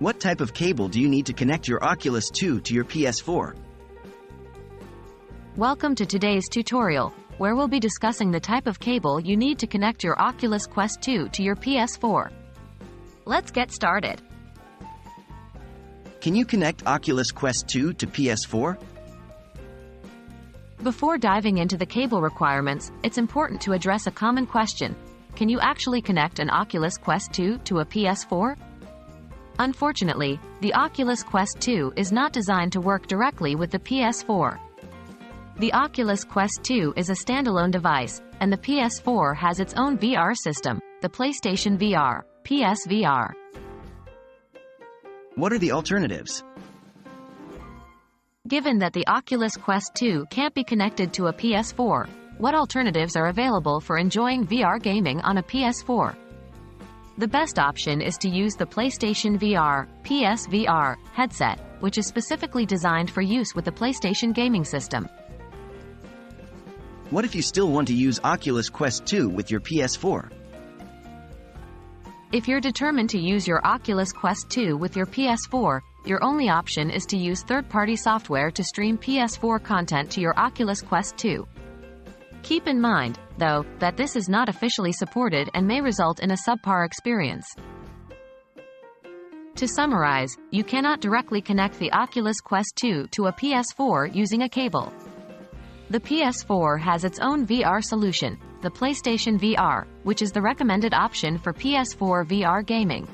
What type of cable do you need to connect your Oculus 2 to your PS4? Welcome to today's tutorial, where we'll be discussing the type of cable you need to connect your Oculus Quest 2 to your PS4. Let's get started. Can you connect Oculus Quest 2 to PS4? Before diving into the cable requirements, it's important to address a common question. Can you actually connect an Oculus Quest 2 to a PS4? Unfortunately, the Oculus Quest 2 is not designed to work directly with the PS4. The Oculus Quest 2 is a standalone device, and the PS4 has its own VR system, the PlayStation VR, PSVR. What are the alternatives? Given that the Oculus Quest 2 can't be connected to a PS4, what alternatives are available for enjoying VR gaming on a PS4? The best option is to use the PlayStation VR, PSVR, headset, which is specifically designed for use with the PlayStation gaming system. What if you still want to use Oculus Quest 2 with your PS4? If you're determined to use your Oculus Quest 2 with your PS4, your only option is to use third-party software to stream PS4 content to your Oculus Quest 2. Keep in mind, though, that this is not officially supported and may result in a subpar experience. To summarize, you cannot directly connect the Oculus Quest 2 to a PS4 using a cable. The PS4 has its own VR solution, the PlayStation VR, which is the recommended option for PS4 VR gaming.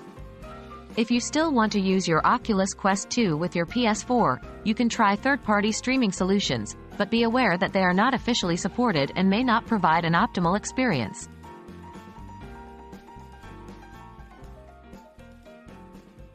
If you still want to use your Oculus Quest 2 with your PS4, you can try third-party streaming solutions, but be aware that they are not officially supported and may not provide an optimal experience.